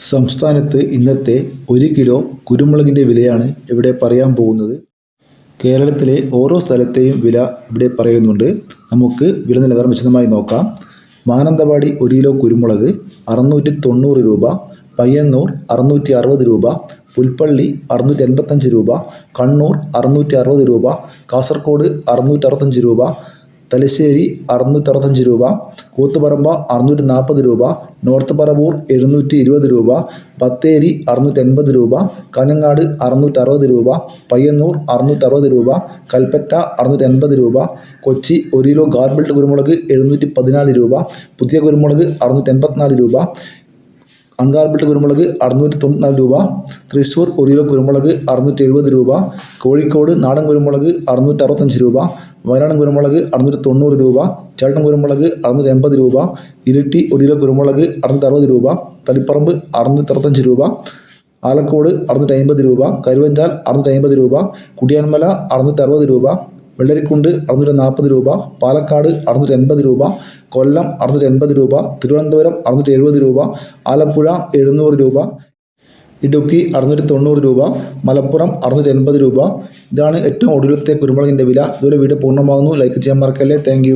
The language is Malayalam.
സംസ്ഥാനത്ത് ഇന്നത്തെ 1 കിലോ കുരുമുളകിൻ്റെ വിലയാണ് ഇവിടെ പറയാൻ പോകുന്നത്. കേരളത്തിലെ ഓരോ സ്ഥലത്തെയും വില ഇവിടെ പറയുന്നുണ്ട്. നമുക്ക് വില നിലവാരം വിശദമായി നോക്കാം. മാനന്തവാടി 1 കിലോ കുരുമുളക് 690 രൂപ, പയ്യന്നൂർ 660 രൂപ, പുൽപ്പള്ളി 685 രൂപ, കണ്ണൂർ 660 രൂപ, കാസർഗോഡ് 665 രൂപ, തലശ്ശേരി 665 രൂപ, കൂത്തുപറമ്പ 640 രൂപ, നോർത്ത് പറവൂർ 720 രൂപ, ബത്തേരി 680 രൂപ, കാഞ്ഞങ്ങാട് 660 രൂപ, പയ്യന്നൂർ 660 രൂപ, കൽപ്പറ്റ 680 രൂപ, കൊച്ചി 1 കിലോ ഗാർബിൾഡ് കുരുമുളക് 714 രൂപ, പുതിയ കുരുമുളക് 684 രൂപ, അൺഗാർബിൾഡ് കുരുമുളക് 694 രൂപ, തൃശ്ശൂർ 1 കിലോ കുരുമുളക് 670 രൂപ, കോഴിക്കോട് നാടൻ കുരുമുളക് 665 രൂപ, വയനാടൻ കുരുമുളക് 690 രൂപ, ചേട്ടൻ കുരുമുളക് 680 രൂപ, ഇരിട്ടി 1 കിലോ കുരുമുളക് 660 രൂപ, തളിപ്പറമ്പ് 665 രൂപ, ആലക്കോട് 650 രൂപ, കരുവഞ്ചാൽ 650 രൂപ, കുടിയാൻമല 660 രൂപ, വെള്ളരിക്കുണ്ട് 640 രൂപ, പാലക്കാട് 680 രൂപ, കൊല്ലം 680 രൂപ, തിരുവനന്തപുരം 670 രൂപ, ആലപ്പുഴ 700 രൂപ, ഇടുക്കി 690 രൂപ, മലപ്പുറം 680 രൂപ. ഇതാണ് ഏറ്റവും ഒടുവിലത്തെ കുരുമുളകിൻ്റെ വില. ഇതുവരെ വീഡിയോ പൂർണ്ണമാകുന്നു. ലൈക്ക് ചെയ്യാൻ മറക്കല്ലേ. താങ്ക്